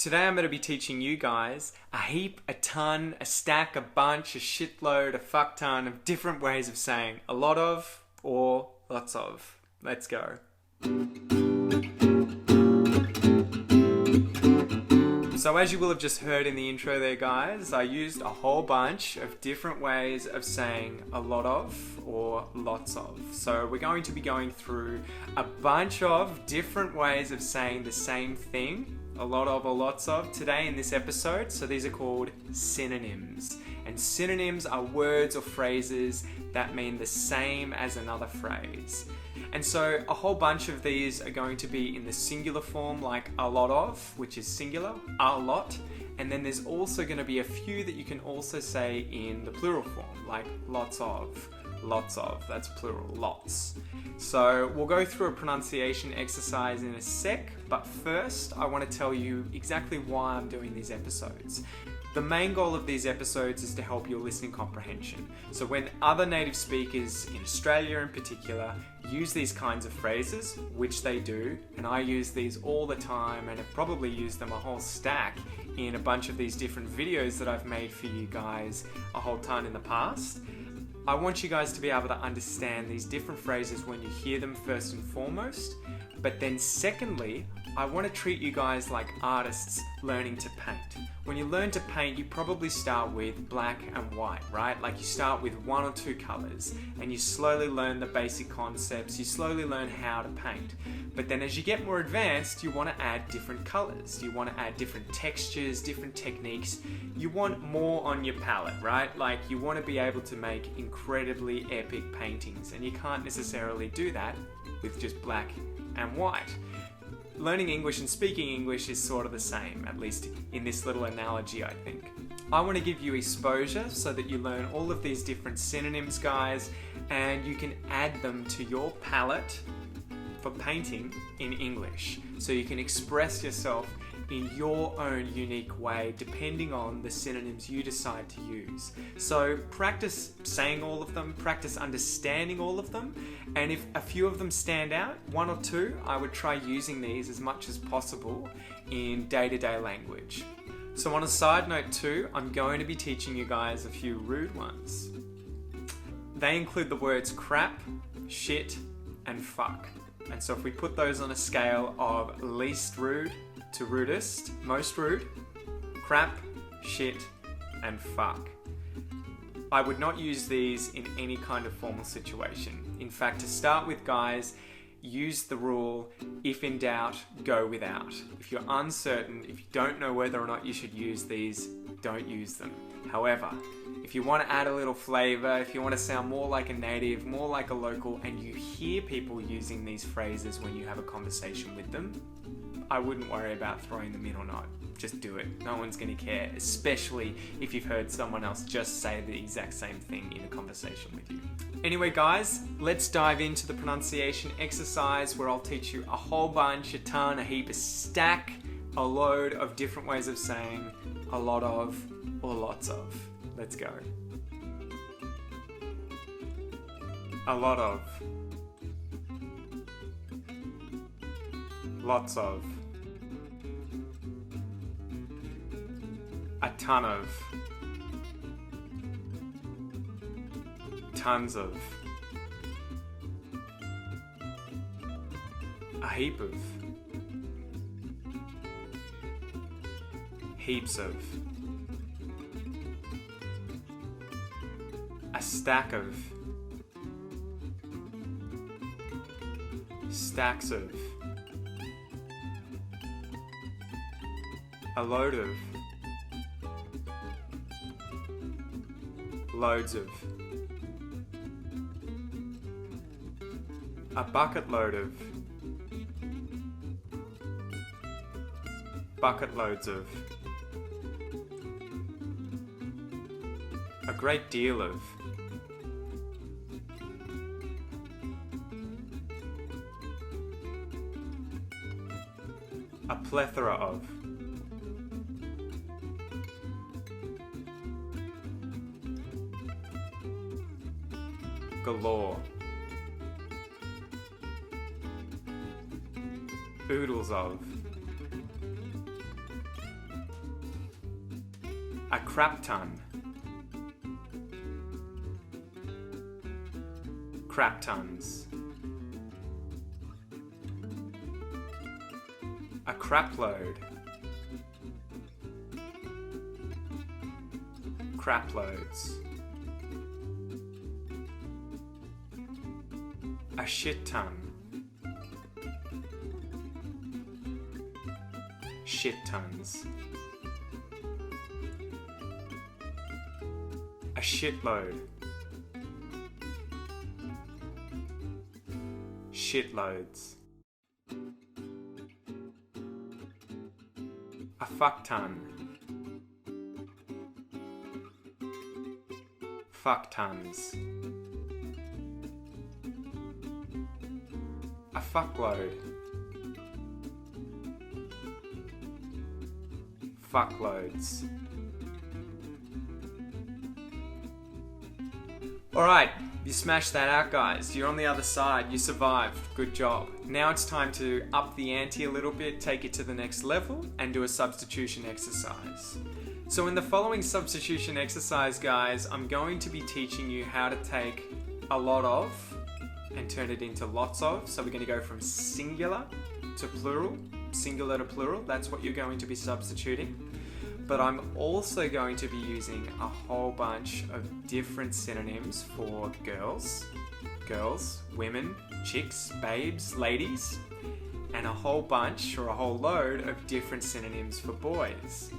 Today I'm going to be teaching you guys a heap, a ton, a stack, a bunch, a shitload, a fuck ton of different ways of saying a lot of or lots of. Let's go. So as you will have just heard in the intro there, guys, I used a whole bunch of different ways of saying a lot of or lots of. So we're going to be going through a bunch of different ways of saying the same thing, a lot of or lots of, today in this episode. So these are called synonyms. And synonyms are words or phrases that mean the same as another phrase. And so a whole bunch of these are going to be in the singular form, like a lot of, which is singular, a lot. And then there's also going to be a few that you can also say in the plural form, like lots of, that's plural, lots. So we'll go through a pronunciation exercise in a sec, but first I want to tell you exactly why I'm doing these episodes. The main goal of these episodes is to help your listening comprehension. So when other native speakers in Australia in particular use these kinds of phrases, which they do, and I use these all the time and have probably used them a whole stack in a bunch of these different videos that I've made for you guys a whole ton in the past, I want you guys to be able to understand these different phrases when you hear them first and foremost. But then secondly, I want to treat you guys like artists learning to paint. When you learn to paint, you probably start with black and white, right? Like you start with one or two colors and you slowly learn the basic concepts, you slowly learn how to paint. But then as you get more advanced, you want to add different colors, you want to add different textures, different techniques. You want more on your palette, right? Like you want to be able to make incredibly epic paintings, and you can't necessarily do that with just black and white. Learning English and speaking English is sort of the same, at least in this little analogy, I think. I want to give you exposure so that you learn all of these different synonyms, guys, and you can add them to your palette for painting in English. So you can express yourself in your own unique way depending on the synonyms you decide to use. So practice saying all of them, practice understanding all of them, and if a few of them stand out, one or two, I would try using these as much as possible in day-to-day language. So on a side note too, I'm going to be teaching you guys a few rude ones. They include the words crap, shit, and fuck. And so if we put those on a scale of least rude to rudest, most rude, crap, shit, and fuck. I would not use these in any kind of formal situation. In fact, to start with, guys, use the rule, if in doubt, go without. If you're uncertain, if you don't know whether or not you should use these, don't use them. However, if you want to add a little flavor, if you want to sound more like a native, more like a local, and you hear people using these phrases when you have a conversation with them, I wouldn't worry about throwing them in or not. Just do it. No one's going to care, especially if you've heard someone else just say the exact same thing in a conversation with you. Anyway, guys, let's dive into the pronunciation exercise where I'll teach you a whole bunch, a ton, a heap, a stack, a load of different ways of saying a lot of or lots of. Let's go. A lot of. Lots of. A ton of. Tons of. A heap of. Heaps of. A stack of. Stacks of. A load of. Loads of. A bucket load of. Bucket loads of. A great deal of. A plethora of. Galore. Oodles of. A crap ton. Crap tons. A crap load. Crap loads. A shit ton. Shit tons. A shitload. Shitloads. A fuck ton. Fuck tons. A fuckload. Fuckloads. Alright, you smashed that out, guys. You're on the other side. You survived. Good job. Now it's time to up the ante a little bit, take it to the next level, and do a substitution exercise. So in the following substitution exercise, guys, I'm going to be teaching you how to take a lot of and turn it into lots of. So we're going to go from singular to plural, singular to plural. That's what you're going to be substituting. But I'm also going to be using a whole bunch of different synonyms for girls, women, chicks, babes, ladies, and a whole bunch or a whole load of different synonyms for boys.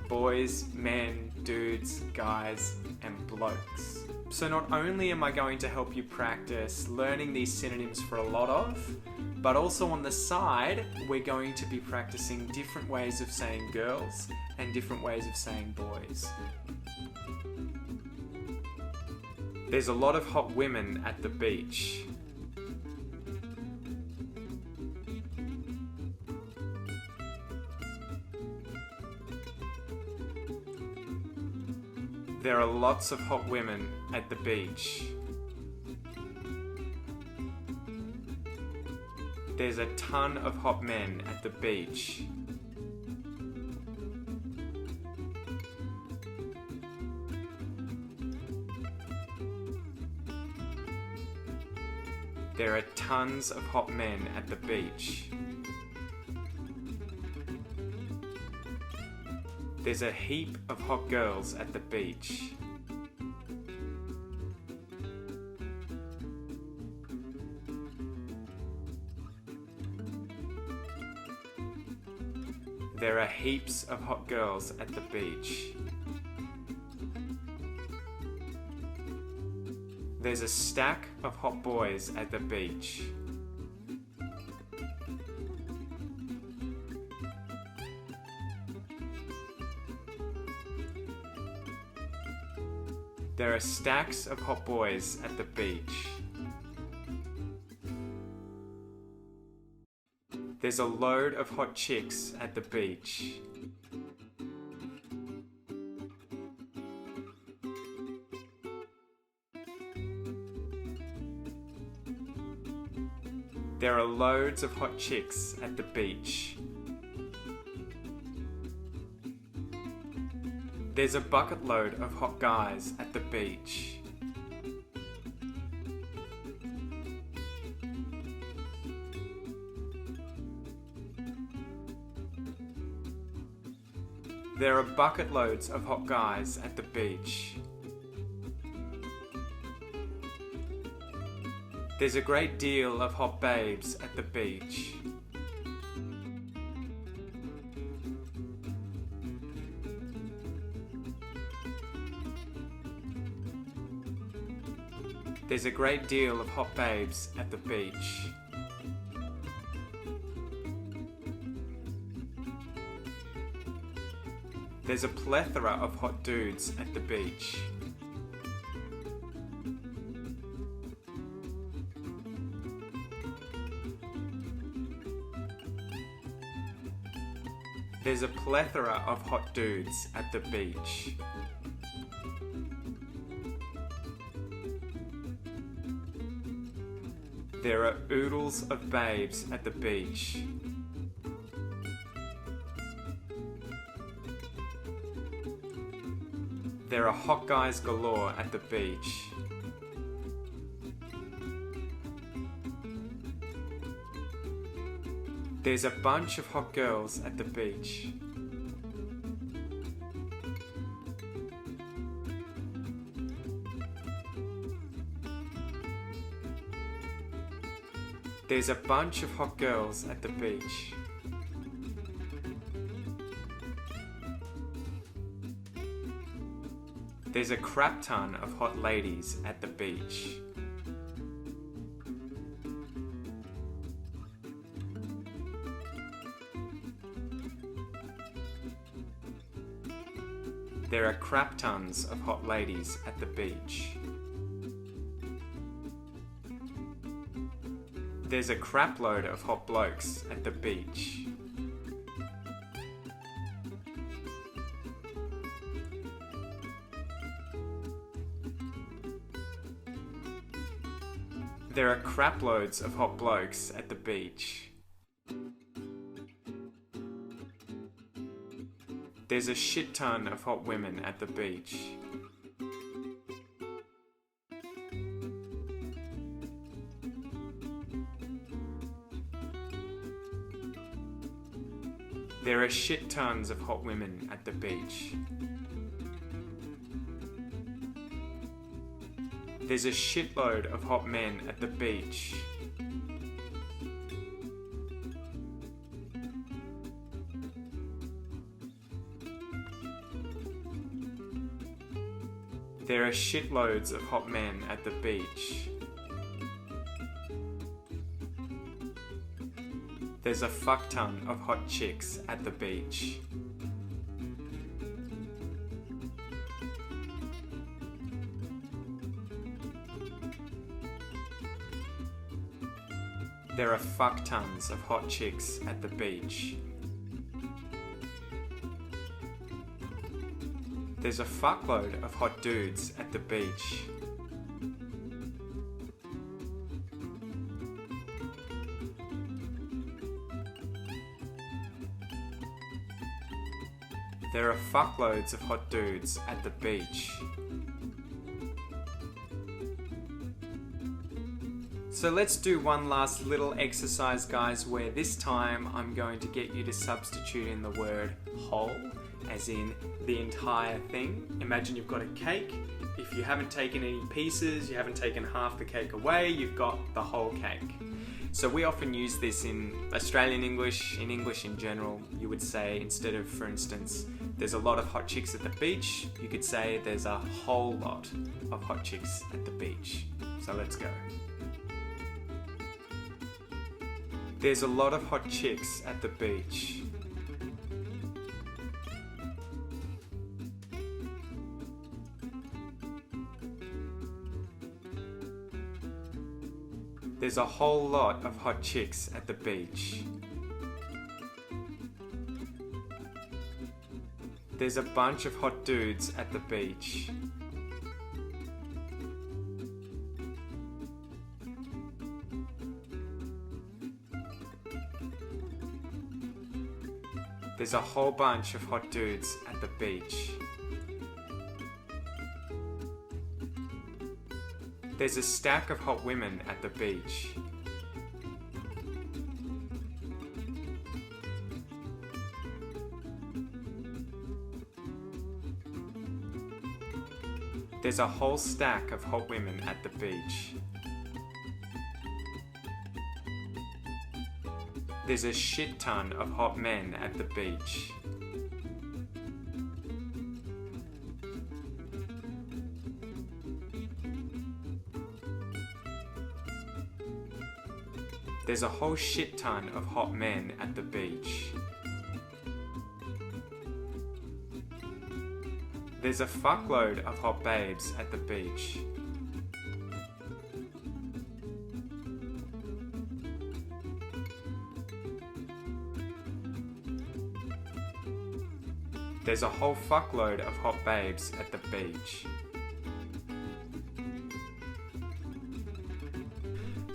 Boys, men, dudes, guys, and blokes. So not only am I going to help you practice learning these synonyms for a lot of, but also on the side, we're going to be practicing different ways of saying girls and different ways of saying boys. There's a lot of hot women at the beach. There are lots of hot women at the beach. There's a ton of hot men at the beach. There are tons of hot men at the beach. There's a heap of hot girls at the beach. There are heaps of hot girls at the beach. There's a stack of hot boys at the beach. There are stacks of hot boys at the beach. There's a load of hot chicks at the beach. There are loads of hot chicks at the beach. There's a bucket load of hot guys at the beach. There are bucket loads of hot guys at the beach. There's a great deal of hot babes at the beach. There's a great deal of hot babes at the beach. There's a plethora of hot dudes at the beach. There's a plethora of hot dudes at the beach. There are oodles of babes at the beach. There are hot guys galore at the beach. There's a bunch of hot girls at the beach. There's a bunch of hot girls at the beach. There's a crap ton of hot ladies at the beach. There are crap tons of hot ladies at the beach. There's a crap load of hot blokes at the beach. There are crap loads of hot blokes at the beach. There's a shit ton of hot women at the beach. There are shit tons of hot women at the beach. There's a shitload of hot men at the beach. There are shitloads of hot men at the beach. There's a fuck ton of hot chicks at the beach. There are fuck tons of hot chicks at the beach. There's a fuckload of hot dudes at the beach. There are fuckloads of hot dudes at the beach. So let's do one last little exercise, guys, where this time I'm going to get you to substitute in the word whole, as in the entire thing. Imagine you've got a cake. If you haven't taken any pieces, you haven't taken half the cake away, you've got the whole cake. So we often use this in Australian English, in English in general. You would say, instead of, for instance, there's a lot of hot chicks at the beach, you could say there's a whole lot of hot chicks at the beach. So let's go. There's a lot of hot chicks at the beach. There's a whole lot of hot chicks at the beach. There's a bunch of hot dudes at the beach. There's a whole bunch of hot dudes at the beach. There's a stack of hot women at the beach. There's a whole stack of hot women at the beach. There's a shit ton of hot men at the beach. There's a whole shit ton of hot men at the beach. There's a fuckload of hot babes at the beach. There's a whole fuckload of hot babes at the beach.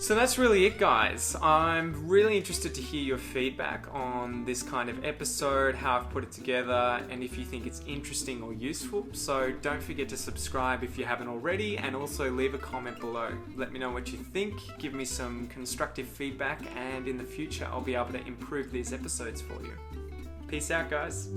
So that's really it, guys. I'm really interested to hear your feedback on this kind of episode, how I've put it together, and if you think it's interesting or useful. So don't forget to subscribe if you haven't already, and also leave a comment below. Let me know what you think, give me some constructive feedback, and in the future I'll be able to improve these episodes for you. Peace out, guys.